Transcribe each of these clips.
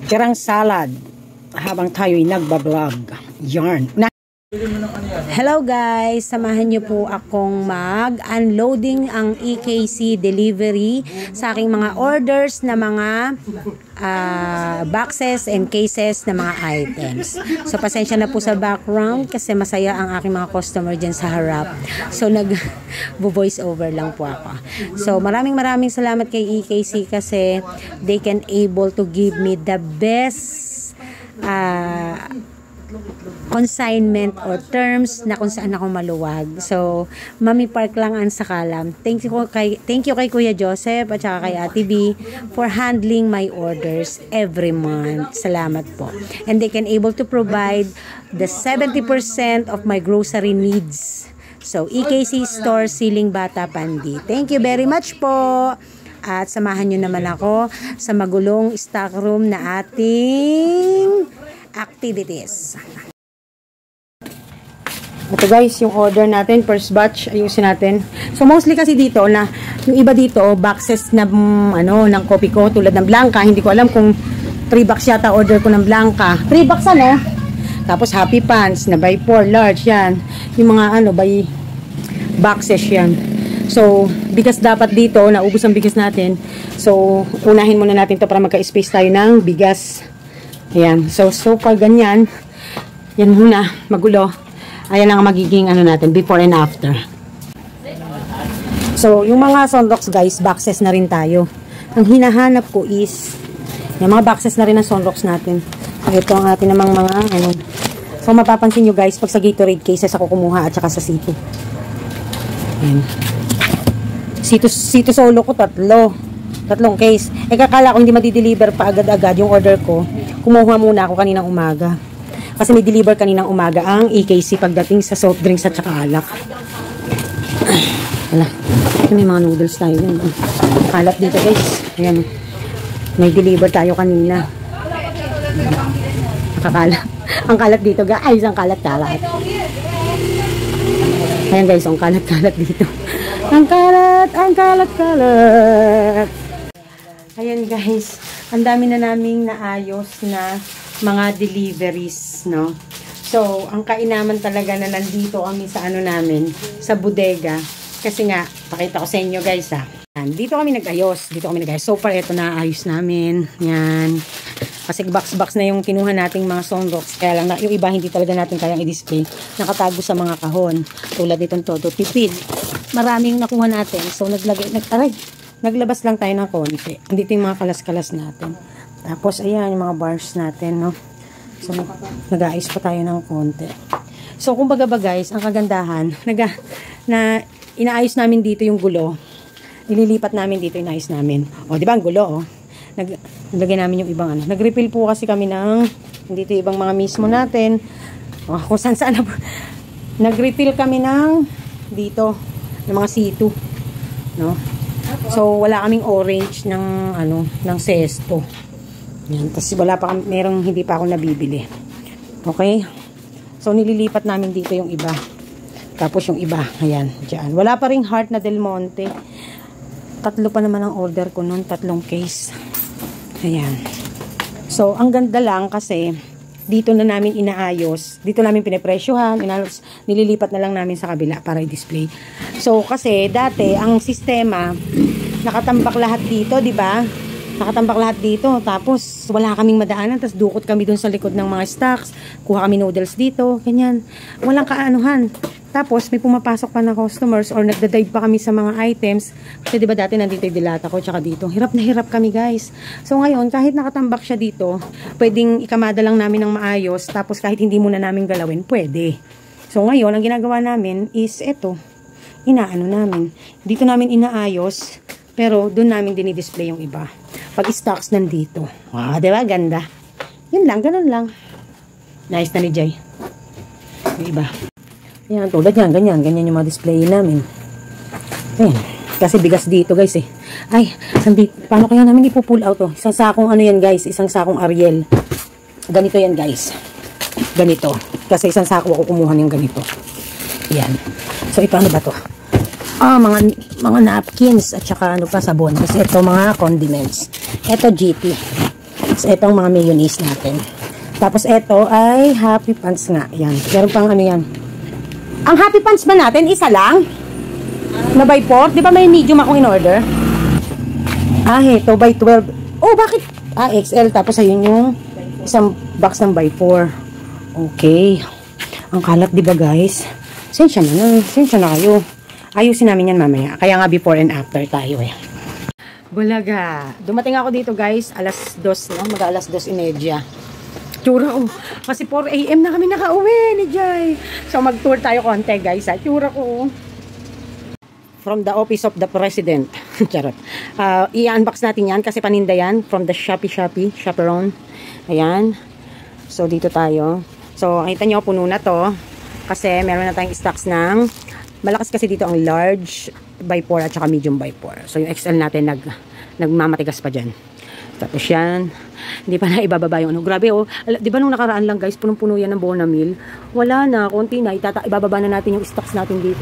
tirang salad habang tayo'y nagbablog. Yarn. Hello guys, samahan niyo po akong mag-unloading ang EKC delivery sa aking mga orders na mga boxes and cases na mga items. So pasensya na po sa background kasi masaya ang aking mga customer dyan sa harap. So nag-voice over lang po ako. So maraming salamat kay EKC kasi they can able to give me the best consignment or terms na kung saan ako maluwag. So, Mami Park lang ang sakalam. Thank you kay Kuya Joseph at saka kay Ate B for handling my orders every month. Salamat po. And they can able to provide the 70% of my grocery needs. So, EKC Store, Siling Bata, Pandi. Thank you very much po. At samahan nyo naman ako sa magulong stock room na ating activities. Ito guys, yung order natin, first batch, ayusin natin. So mostly kasi dito na yung iba dito boxes na ng kopi ko tulad ng Blanca, hindi ko alam kung 3 box yata order ko ng Blanca. 3 box Tapos Happy Pants na by 4 large yan. Yung mga by boxes yan. So bigas dapat dito, naubos ang bigas natin. So unahin muna natin to para magka-space tayo ng bigas. Ayan. So far ganyan. Yan muna, magulo. Ayan ang magiging natin, before and after. So, yung mga Sonrox guys, boxes na rin tayo. Ang hinahanap ko is, yung mga boxes na rin ng Sonrox natin. Ito ang atin namang mga, So, mapapansin nyo guys, pag sa Gatorade cases ako kumuha at saka sa Cito. Ayan. Cito solo ko, tatlong case. Kakala ko hindi madi-deliver pa agad-agad yung order ko. Kumuha muna ako kaninang umaga. Kasi may deliver kaninang umaga ang EKC pagdating sa soft drinks at saka alak. Wala. May mga noodles tayo dun. Kalat dito guys. Ayan. May deliver tayo kanina. Nakakalat. Ang kalat dito guys. Ang kalat-kalat. Ayan guys. Ang kalat-kalat dito. Ang kalat-kalat. Ayan guys. Ang dami na naming naayos na mga deliveries, no? So, ang kainaman talaga na nandito kami sa namin, sa bodega. Kasi nga, pakita ko sa inyo guys, Dito kami nag-ayos. So far, ito na ayos namin. Yan. Kasi box-box na yung kinuha nating mga Sonrox. Kaya lang, yung iba hindi talaga natin kayang i-display. Nakatago sa mga kahon. Tulad nitong todo. Tipid. Maraming nakuha natin. So, naglabas lang tayo ng konti. Dito yung mga kalas-kalas natin. Tapos, ayan, yung mga bars natin, no? So, nag-aayos pa tayo ng konti. So, kumbaga ba guys, ang kagandahan, inaayos namin dito yung gulo. Nililipat namin dito, inaayos namin. O, di ba, ang gulo, naglagay namin yung ibang Nag-refill po kasi kami ng, dito ibang mga mismo natin. O, kung saan nag-refill kami ng, dito, ng mga C2. No? So, wala kaming orange ng, ng sesto. Yan. Tapos wala pa, hindi pa ako nabibili. Okay? So, nililipat namin dito yung iba. Tapos yung iba, ayan, dyan. Wala pa ring heart na Del Monte. 3 pa naman ang order ko nun, 3 case. Ayan. So, ang ganda lang kasi, dito na namin inaayos. Dito namin pinepresyohan. Nililipat na lang namin sa kabila para i-display. So, kasi, dati, ang sistema, nakatambak lahat dito, di ba? Nakatambak lahat dito. Tapos, wala kaming madaanan. Tapos, dukot kami dun sa likod ng mga stocks. Kuha kami noodles dito. Ganyan. Walang kaanuhan. Tapos, may pumapasok pa na customers or nagdadive pa kami sa mga items. Kasi, diba dati nandito yung dilata ko tsaka dito. Hirap na hirap kami, guys. So, ngayon, kahit nakatambak siya dito, pwedeng ikamada lang namin ng maayos. Tapos, kahit hindi muna namin galawin, pwede. So, ngayon, ang ginagawa namin is ito. Inaano namin. Dito namin inaayos. Pero, doon namin dinidisplay yung iba. Pag stocks nandito. Wow, diba? Ganda. Yun lang, ganun lang. Nice na ni Jay. Yung iba. Yan, tulad yan, ganyan. Ganyan yung mga display namin. Ayan. Kasi bigas dito, guys, Ay, paano kaya namin ipupull out, Isang sakong yan, guys. Isang sakong Ariel. Ganito yan, guys. Ganito. Kasi isang sako ako kumuha ng ganito. Yan. So, paano ba to? mga napkins at saka sabon. Kasi ito mga condiments. Ito GT. So, itong mga mayonnaise natin. Tapos, ito ay Happy Pants nga. Yan. Meron pang ano yan. Ang Happy Pants ba natin, isa lang? Na by 4? Di ba may medium akong in-order? Ah, ito by 12. Oh, bakit? Ah, XL. Tapos, ayun yung isang box ng by 4. Okay. Ang kalat, di ba guys? Sensya na kayo. Ayusin namin yan mamaya. Kaya nga before and after tayo eh. Bulaga. Dumating ako dito guys, alas 2 na. Mag-alas 2:30. Tsura oh. Kasi 4 AM na kami nakauwi ni Jai. So mag-tour tayo konti guys ha. Tsura ko. From the office of the president. Charot. I-unbox natin yan kasi paninda yan. From the Shopee Chaperone. Ayan. So dito tayo. So kita nyo puno na to. Kasi meron na tayong stocks ng malakas kasi dito ang large by 4 at saka medium by 4. So yung XL natin nagmamatigas pa dyan. Tapos yan. Hindi pa na ibababa yung ano. Grabe oh. Di ba nung nakaraan lang guys, punong-puno yan ng Bonamil. Wala na. Konti na. Ibababa na natin yung stocks natin dito.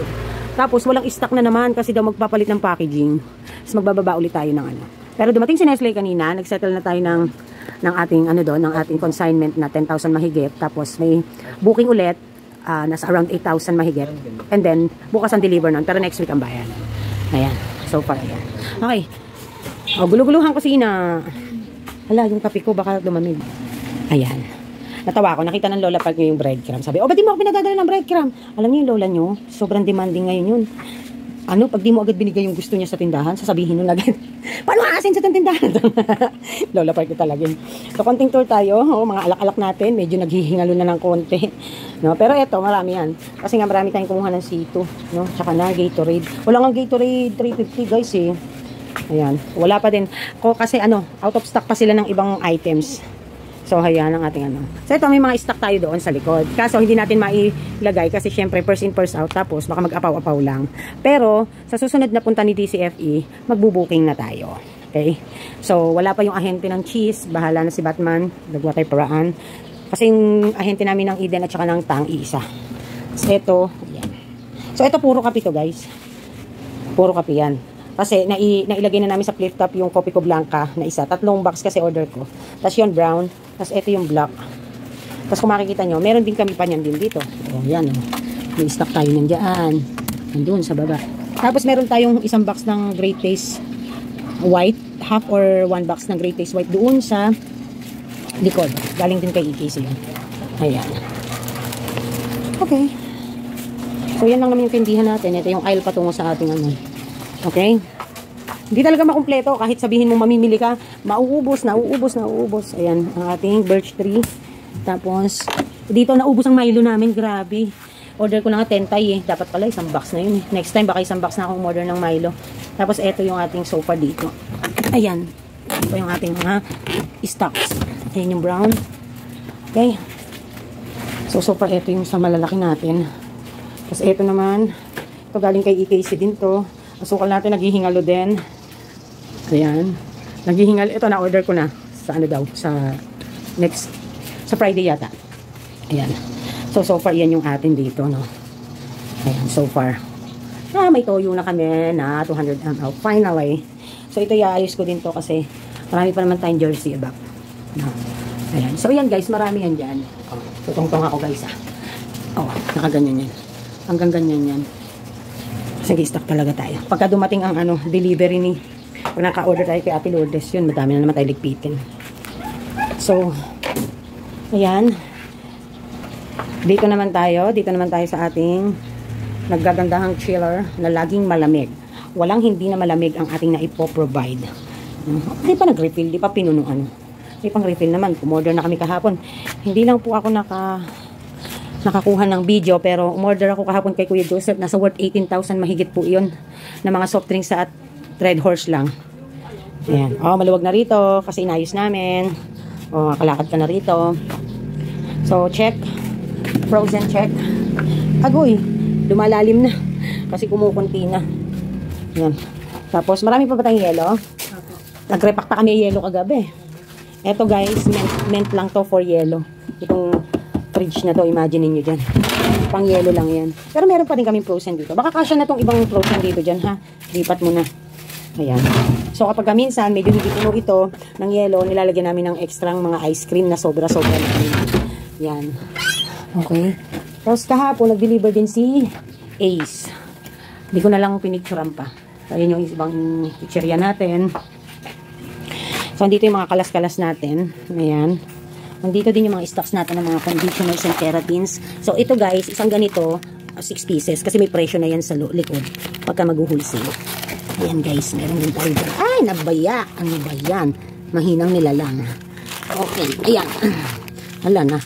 Tapos walang stock na naman kasi daw magpapalit ng packaging. Tapos magbababa ulit tayo ng ano. Pero dumating si Nestle kanina. Nagsettle na tayo ng ating ano doon, ng ating consignment na 10,000 mahigit. Tapos may booking ulit. Nasa around 8,000 mahigit. And then, bukas ang deliver nun. Pero next week ang bayan. Ayan. So far, ayan. Okay. O, guluguluhan ko sina. Hala, yung kape ko baka dumamig. Ayan. Natawa ako. Nakita ng lola pag yung breadcrumb. Sabi, ba't di mo ako pinadadala ng breadcrumb? Alam niyo yung lola nyo, sobrang demanding ngayon yun. Ano, pag di mo agad binigay yung gusto niya sa tindahan, sasabihin nun agad, paano aasin sa tindahan? Lola park ko talaga. So, konting tour tayo. O, mga alak-alak natin. Medyo naghihingalo na ng konti. No? Pero eto, marami yan. Kasi nga marami tayong kumuha ng C2. No? Tsaka na, Gatorade. Wala nga Gatorade 350 guys eh. Ayan. Wala pa din. Kasi ano, out of stock pa sila ng ibang items. So, ayan ang ating ano. So, ito may mga stock tayo doon sa likod. Kaso, hindi natin mailagay kasi syempre first in, first out. Tapos, baka mag-apaw-apaw lang. Pero, sa susunod na punta ni DCFE, magbubuking na tayo. Okay? So, wala pa yung ahente ng cheese. Bahala na si Batman. Dagwa tayo paraan. Kasi yung ahente namin ng Eden at saka ng Tang, isa. So, ito. Ayan. So, ito puro kape to guys. Puro kape yan. Kasi nailagay na namin sa flip top yung Coffee ko Blanca na isa. 3 box kasi order ko. Tapos yung brown. Tapos ito yung black. Tapos kung makikita nyo, meron din kami pa niyan din dito. O yan o. May stock tayo nandiyan. Nandun sa baba. Tapos meron tayong isang box ng Great Taste White. Half or 1 box ng Great Taste White doon sa likod. Galing din kay EKC yun. Ayan. Okay. So yan lang naman yung tindihan natin. Ito yung aisle patungo sa ating ano. Okay? Hindi talaga makumpleto. Kahit sabihin mo mamimili ka, nauubos. Ayan, ang ating birch tree. Tapos, dito naubos ang Milo namin. Grabe. Order ko na nga 10 tay eh. Dapat pala isang box na yun eh. Next time, baka isang box na akong order ng Milo. Tapos, ito yung ating sofa dito. Ayan. Ito yung ating mga stocks. Ayan yung brown. Okay. So far, ito yung sa malalaki natin. Tapos, ito naman. Ito galing kay EKC din to. Asukal natin, naghihingalo din. Ayan. Naghihingalo. Ito, na-order ko na. Sa ano daw? Sa Friday yata. Ayan. So far, yan yung atin dito, no? Ayan, so far. May toyo na kami na 200 ml. Finally. So, ito iayos ko din to kasi marami pa naman tayong jersey above. No? Ayan. So, yan guys. Marami yan dyan. Tutong-tong ako guys, nakaganyan yan. Hanggang ganyan yan. Sige, stock talaga tayo. Pagka dumating ang ano, delivery ni, pag naka-order tayo kay Ate Lourdes, yun, madami na naman tayo ligpitin. So, ayan. Dito naman tayo sa ating naggagandahang chiller na laging malamig. Walang hindi na malamig ang ating naipo-provide. Di pa nag-refill, di pa pinuno ano. Di pang refill naman, kumorder na kami kahapon. Hindi lang po ako nakakuha ng video pero umorder ako kahapon kay Kuya Joseph, nasa worth 18,000 mahigit po yun na mga soft drinks at Red Horse lang. Ayan. Maluwag na rito kasi inayos namin. Kalakad ka na rito. So check, frozen check. Agoy, lumalalim na kasi kumukunti na. Ayan. Tapos marami pa ba tayong yelo? Nagrepack pa kami yelo kagabi. Eto guys, meant lang to for yelo. Itong fridge na to, imagine niyo dyan. Pang yelo lang yan. Pero meron pa rin kaming frozen dito. Baka kasya na tong ibang frozen dito dyan, ha? Lipat mo na. Ayan. So kapag minsan medyo hindi puno ito ng yelo, nilalagyan namin ng extra mga ice cream na sobra-sobra na. Yan. Okay. Tapos kahapon nag-deliver din si Ace. Hindi ko na lang pinicturean pa. So ayan yung ibang picturean natin. So andito yung mga kalas-kalas natin. Ayan. Andito din yung mga stocks natin ng mga conditioners and keratins. So ito guys, isang ganito 6 pieces kasi may presyo na yan sa likod pagka mag-wholesale. Ayan guys, meron din tayo dyan. Ay, nabaya. Ano ba yan? Mahinang nilalang. Okay, ayan. Hala na.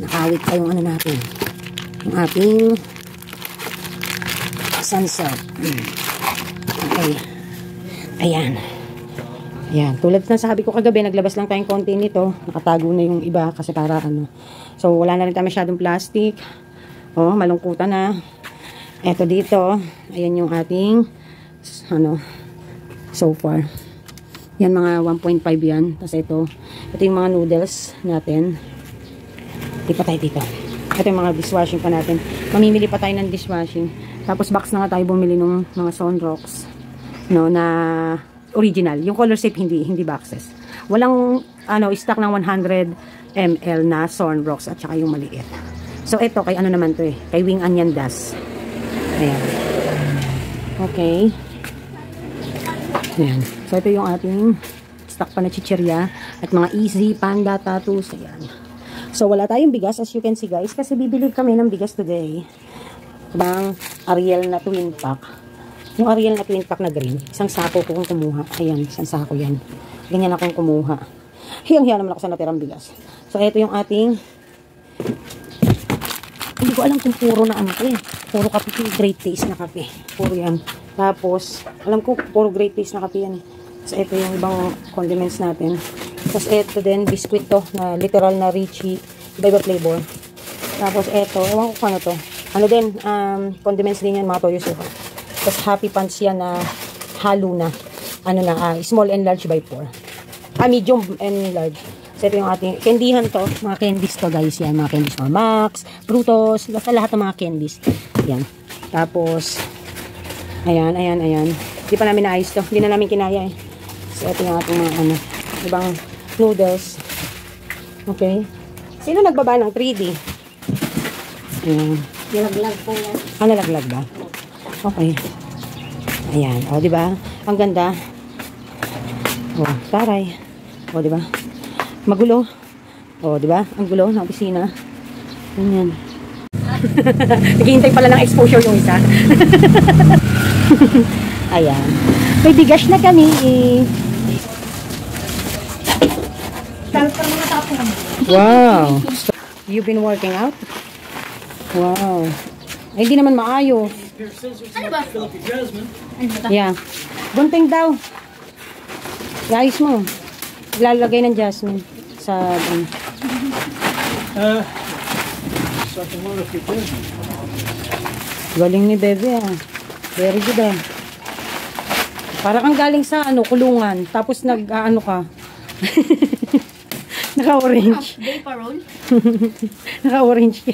Nakawit pa yung ano natin. Yung ating sunset. Okay. Ayan. Ayan. Tulad na sabi ko kagabi, naglabas lang tayong konti nito. Nakatago na yung iba kasi para ano. So, wala na rin tayo masyadong plastic. Oh, malungkutan na. Eto dito. Ayan yung ating ano, so far. Yan, mga 1.5 yan. Tapos ito yung mga noodles natin. Di pa tayo dito. Ito yung mga dishwashing pa natin. Mamimili pa tayo ng dishwashing. Tapos box na nga tayo bumili ng mga Sunrocks. No, na original. Yung color shape, hindi boxes. Walang, stock ng 100 ml na Sunrocks at saka yung maliit. So, ito, kay ano naman to eh. Kay Wing Onion Das. Ayan. Okay. Ayan. So, ito yung ating stock pa na chichirya at mga easy panda tattoos. Ayan. So, wala tayong bigas as you can see guys kasi bibili kami ng bigas today. Bang Ariel na twin pack. Yung Ariel na twin pack na green. Isang sako ko kung kumuha. Ayan, isang sako yan. Ganyan akong kumuha. Hiyang-hiya naman ako sa natirang bigas. So, ito yung ating hindi ko alam kung puro na ano eh. Puro kape, great taste na kape. Puro yan. Tapos, alam ko, puro great taste na kape yan. Tapos, ito yung ibang condiments natin. Tapos, ito din, biscuit to, na literal na Richie, iba-iba flavor. Tapos, ito, ewan ko kung ano to. Ano din, condiments din yan, mga toyo suka. Tapos, happy pants yan na halo na. Ano na, small and large by 4. Medium and large. So, ito yung ating candyhan to. Mga candies to, guys. Yan, mga candies to. Max, Brutos, basta lahat ng mga candies. Yan. Tapos, ayan. Hindi pa namin naayos to. Hindi na namin kinaya eh. So, ito yung ating mga ibang noodles. Okay. Sino nagbaba ng 3D? Ayan. Nalaglag po yan. Nalaglag ba? Okay. Ayan. O, diba? Ang ganda. O, taray. O, diba? Magulo. O, diba? Ang gulo ng opisina. Ayan. Naghihintay pala ng exposure yung isa. Ayan. May bigas na kami eh. Wow. You've been working out? Wow. Ay, hindi naman maayos. Ano ba? Yeah. Gunting daw. Ayos mo. Lalagay ng jasmine sa galing ni Bebe ah. Very good ah. Para kang galing sa kulungan. Tapos nag-ano ka. Naka-orange. Day parole? Naka-orange ka.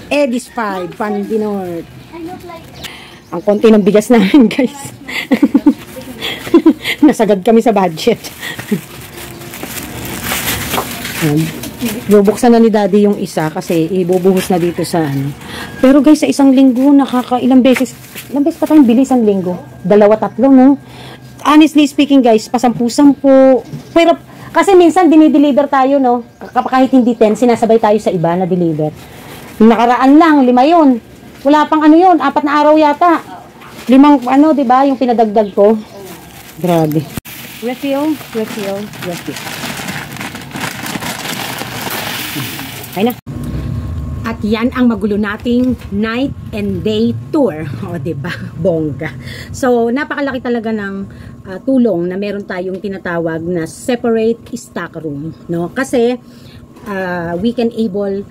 Eddie's 5, Pandi North. Ang konti ng bigas namin guys. Nasagad kami sa budget. Bubuksan na ni Daddy yung isa kasi ibubuhos na dito sa Pero guys, sa isang linggo, ilang beses pa tayong bili isang linggo? 2, 3, no? Honestly speaking guys, pasampu-sampu. Pero kasi minsan dinideliver tayo, no? Kahit hindi 10, sinasabay tayo sa iba na deliver. Nakaraan lang, 5 yun. Wala pang yun, 4 na araw yata. 5 diba, yung pinadagdag ko. Grabe. Refill. Ay na. At yan ang magulo nating night and day tour. O, diba? Bongga. So, napakalaki talaga ng tulong na meron tayong tinatawag na separate stock room. No? Kasi, we can able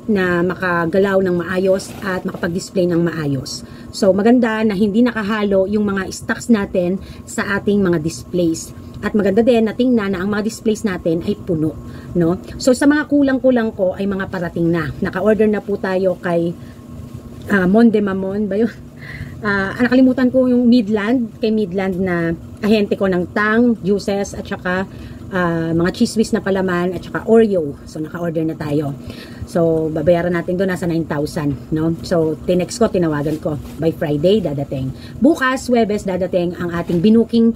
na makagalaw ng maayos at makapag-display ng maayos. So, maganda na hindi nakahalo yung mga stocks natin sa ating mga displays. At maganda din na tingnan na ang mga displays natin ay puno, no? So, sa mga kulang-kulang ko ay mga parating na. Naka-order na po tayo kay Monde Mamon ba yun? Nakalimutan ko yung Midland, kay Midland na ahente ko ng tang, juices, at saka mga cheese whiz na palaman, at saka Oreo. So, naka-order na tayo. So, babayaran natin doon, nasa 9,000, no? So, tinext ko, tinawagan ko. By Friday, dadating. Bukas, Huwebes, dadating ang ating binuking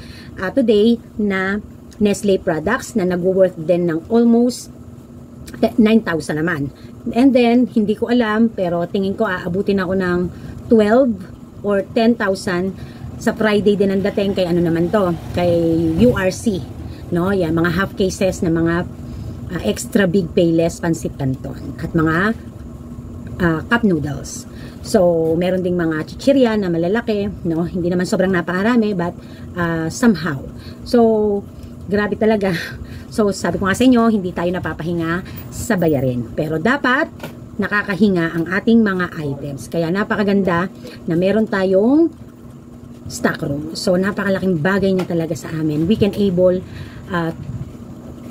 today na Nestle products na nag-worth din ng almost 9,000 naman. And then, hindi ko alam, pero tingin ko aabutin ako ng 12 or 10,000 sa Friday din ang dating kay ano naman to, kay URC, no? Yan, mga half cases na mga extra big payless pancit canton at mga cup noodles. So, meron ding mga chichirya na malalaki, no? Hindi naman sobrang napakarami, but somehow. So, grabe talaga. So, sabi ko nga sa inyo, hindi tayo napapahinga sa bayarin. Pero dapat nakakahinga ang ating mga items. Kaya napakaganda na meron tayong stock room. So, napakalaking bagay niya talaga sa amin. We can able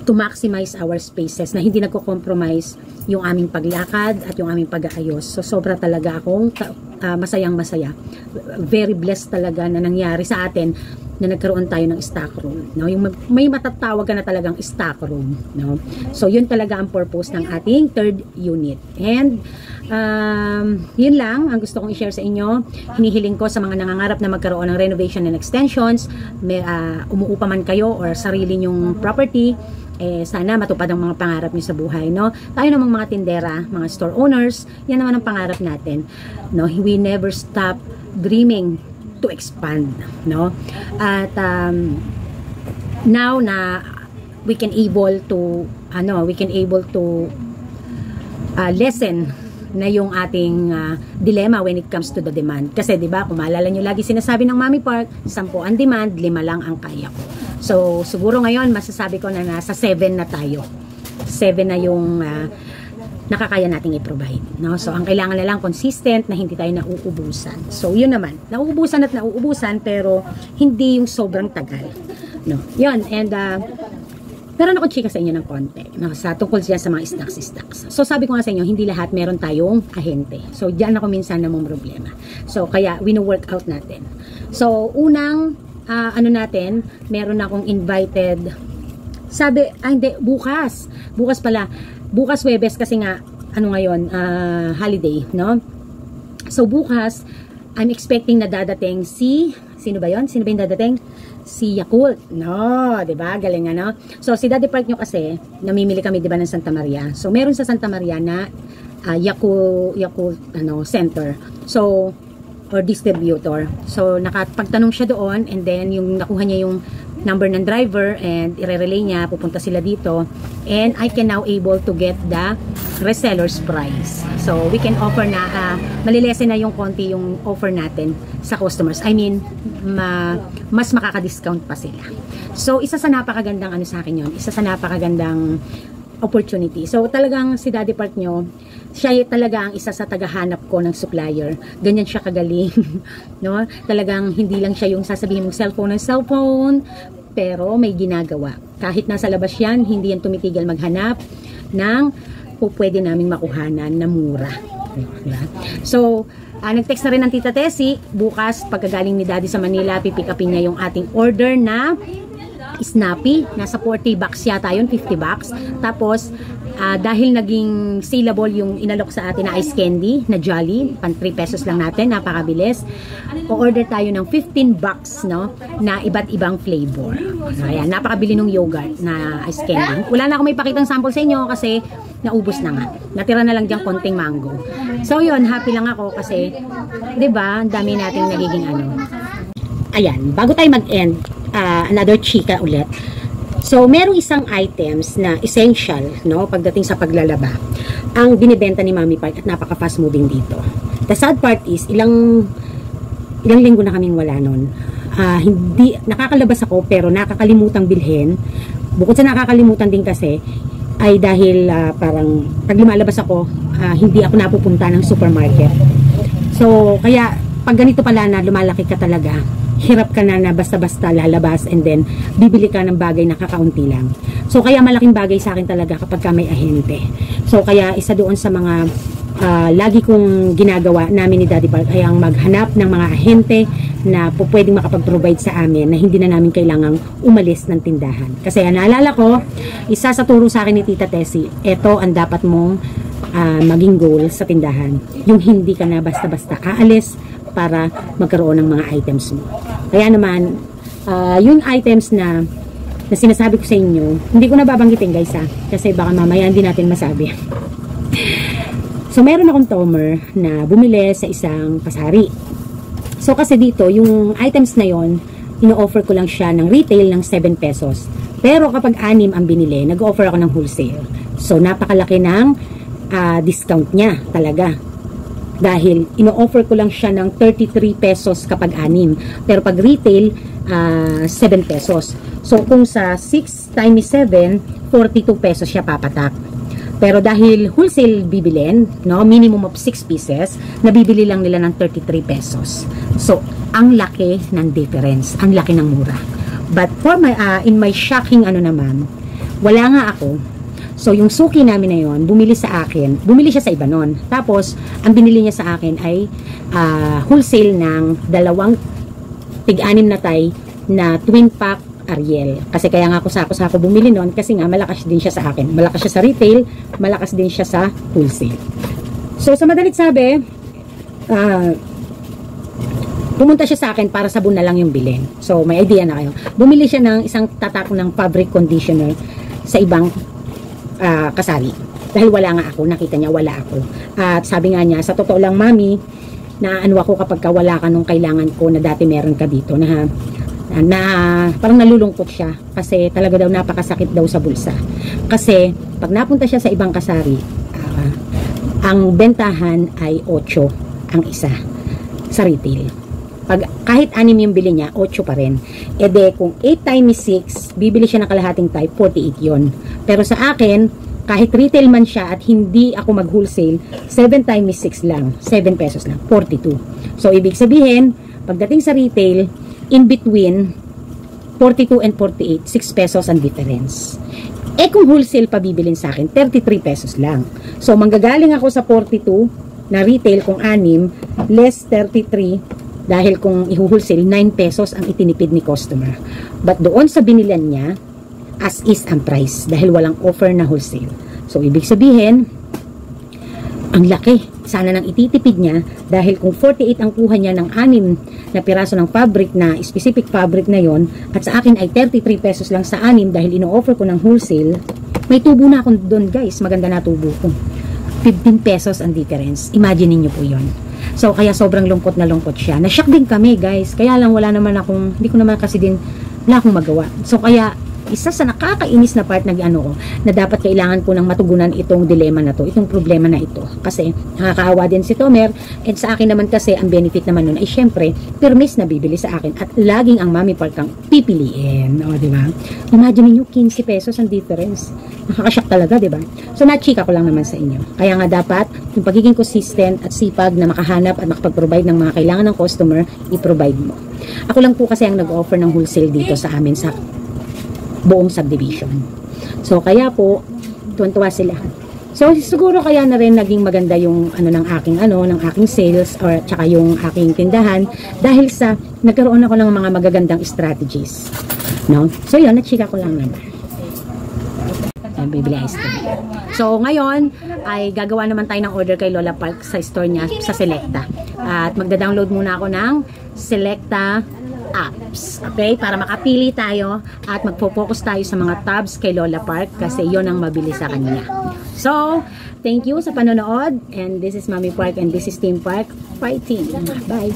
to maximize our spaces na hindi nagko-compromise yung aming paglakad at yung aming pag-aayos. So, sobra talaga akong masayang-masaya. Very blessed talaga na nangyari sa atin na nagkaroon tayo ng stock room, no? Yung may matatawag ka na talagang stock room, no? So, yun talaga ang purpose ng ating third unit. And, yun lang ang gusto kong i-share sa inyo. Hinihiling ko sa mga nangangarap na magkaroon ng renovation and extensions, umuupa man kayo or sarili nyong property, sana matupad ang mga pangarap niyo sa buhay, no? Tayo namang mga tindera, mga store owners, yan naman ang pangarap natin, no? We never stop dreaming to expand, no? At now na we can able to lessen na yung ating dilemma when it comes to the demand. Kasi 'di ba, kung maalala niyo lagi sinasabi ng Mami Park, 10 ang demand, 5 lang ang kaya ko. So siguro ngayon masasabi ko na nasa 7 na tayo. 7 na yung nakakaya nating i-provide, no? So ang kailangan na lang consistent na hindi tayo nauubusan. So yun naman, nauubusan pero hindi yung sobrang tagal, no? Yun, and meron ako chika sa inyo ng konti, no? Sa tungkol siya sa mga stocks. So sabi ko nga sa inyo, hindi lahat meron tayong ahente. So diyan ako minsan namang problema. So kaya wino-work out natin. So unang meron akong invited. Sabi, hindi, bukas pala. Bukas Huwebes kasi nga, ngayon, holiday, no? So, bukas, I'm expecting na dadating sino ba yon? Sino ba yung dadating? Si Yakult, no? Diba? Galing nga, no? So, si Daddy Park nyo kasi, namimili kami, diba, ng Santa Maria. So, meron sa Santa Maria na Yakult center. So, or distributor. So, nakapagtanong siya doon, and then, yung nakuha niya yung number ng driver and i-relay niya, pupunta sila dito, and I can now able to get the reseller's price. So we can offer na malilesen na yung konti yung offer natin sa customers. I mean, mas makaka-discount pa sila. So isa sa napakagandang sa akin yun, isa sa napakagandang opportunity. So talagang si Daddy Park nyo, siya talaga ang isa sa tagahanap ko ng supplier. Ganyan siya kagaling, no? Talagang hindi lang siya yung sasabihin mong cellphone, pero may ginagawa. Kahit nasa labas yan, hindi yan tumitigil maghanap ng pwede naming makuhanan na mura. Diba? So, nag-text na rin ng Tita Tessie, bukas pagkagaling ni Daddy sa Manila, pipick upin niya yung ating order na Snappy, nasa 40 bucks yata yun, 50 bucks. Tapos, dahil naging saleable yung inalok sa atin na ice candy, na Jolly, pan 3 pesos lang natin, napakabilis. O-order tayo ng 15 bucks, no, na iba't ibang flavor. Ayan, napakabili ng yogurt na ice candy. Wala na akong may pakitang sample sa inyo kasi naubos na nga. Natira na lang diyang konting mango. So, yun, happy lang ako kasi, 'di ba, ang dami nating nagiging Ayan, bago tayo mag-end, another chika ulit. So, merong isang items na essential, no, pagdating sa paglalaba, ang binibenta ni Mami Park at napaka-fast moving dito. The sad part is, ilang linggo na kaming wala nun. Hindi, nakakalabas ako pero nakakalimutang bilhin. Bukod sa nakakalimutan din kasi, ay dahil parang pag lumalabas ako, hindi ako napupunta ng supermarket. So, kaya pag ganito pala na lumalaki ka talaga, hirap ka na basta-basta lalabas and then bibili ka ng bagay na kakaunti lang. So kaya malaking bagay sa akin talaga kapag ka may ahente. So kaya isa doon sa mga lagi kong ginagawa namin ni Daddy Park ay ang maghanap ng mga ahente na pwedeng makapag-provide sa amin na hindi na namin kailangang umalis ng tindahan. Kasi naalala ko, isa sa turo sa akin ni Tita Tessie, ito ang dapat mong maging goal sa tindahan. Yung hindi ka na basta-basta aalis para magkaroon ng mga items mo. Kaya naman, yung items na sinasabi ko sa inyo, hindi ko na babanggitin guys kasi baka mamaya hindi natin masabi. So meron akong tomer na bumili sa isang pasari. So kasi dito, yung items na yon, ino-offer ko lang siya ng retail ng 7 pesos. Pero kapag 6 ang binili, nag-offer ako ng wholesale. So napakalaki ng discount niya talaga. Dahil ino-offer ko lang siya ng 33 pesos kapag 6. Pero pag retail, 7 pesos. So kung sa 6 times 7, 42 pesos siya papatak. Pero dahil wholesale bibilin, no, minimum of 6 pieces, nabibili lang nila ng 33 pesos. So, ang laki ng difference, ang laki ng mura. But for my, in my shocking naman, wala nga ako. So, yung suki namin na yon, bumili sa akin, bumili siya sa iba nun. Tapos, ang binili niya sa akin ay wholesale ng 2 tig-6 na tay na twin pack Ariel. Kasi kaya nga ako sako-sako bumili nun kasi nga malakas din siya sa akin. Malakas siya sa retail, malakas din siya sa wholesale. So sa madalit sabi, pumunta siya sa akin para sabon na lang yung bilhin. So may idea na kayo. Bumili siya ng isang tatak ng fabric conditioner sa ibang kasari. Dahil wala nga ako, nakita niya wala ako. At sabi nga niya, sa totoo lang mami, na ano ako kapag wala ka nung kailangan ko na dati meron ka dito na parang nalulungkot siya kasi talaga daw napakasakit daw sa bulsa. Kasi pag napunta siya sa ibang kasari, ang bentahan ay 8 ang isa sa retail. Pag kahit 6 yung bili niya, 8 pa rin. E de kung 8 times 6, bibili siya ng kalahating type, 48 yon. Pero sa akin, kahit retail man siya at hindi ako mag-wholesale, 7 times 6 lang, 7 pesos lang, 42. So ibig sabihin, pagdating sa retail, in between 42 and 48, 6 pesos ang difference. Eh kung wholesale pa bibilin sa akin, 33 pesos lang. So manggagaling ako sa 42 na retail kung 6, less 33 dahil kung i-wholesale 9 pesos ang itinipid ni customer. But doon sa binilan niya, as is ang price dahil walang offer na wholesale. So ibig sabihin, ang laki. Sana nang ititipid niya dahil kung 48 ang kuha niya ng 6 na piraso ng fabric na specific fabric na yon at sa akin ay 33 pesos lang sa 6 dahil ino-offer ko ng wholesale, may tubo na ako doon guys. Maganda na tubo ko. 15 pesos ang difference. Imagine niyo po yon. So kaya sobrang lungkot na lungkot siya. Na-shock din kami guys. Kaya lang wala naman akong, hindi ko naman kasi din wala akong magawa. So kaya isa sa nakakainis na part na na dapat kailangan ko nang matugunan itong dilema na to, itong problema na ito. Kasi nakakaawa din si Tomer and sa akin naman kasi ang benefit naman nun ay syempre permis na bibili sa akin at laging ang Mami Park ang pipiliin. O, diba? Imagine niyo 15 pesos ang difference. Nakakashock talaga, diba? So na-chika ko lang naman sa inyo. Kaya nga dapat yung pagiging consistent at sipag na makahanap at makapag-provide ng mga kailangan ng customer, i-provide mo. Ako lang po kasi ang nag-offer ng wholesale dito sa amin sa buong subdivision. So kaya po tuwan-tuwa sila. So siguro kaya na rin naging maganda yung ng aking sales or tsaka yung aking tindahan dahil sa nagkaroon ako ng mga magagandang strategies. No? So yun, na-chika ko lang naman. Bibili ice cream. So ngayon ay gagawa naman tayo ng order kay Lola Park sa store niya sa Selecta. At magda-download muna ako ng Selecta apps. Okay? Para makapili tayo at magpo-focus tayo sa mga tabs kay Lola Park kasi yon ang mabilis sa kanya. So, thank you sa panonood and this is Mami Park and this is Team Park fighting. Bye!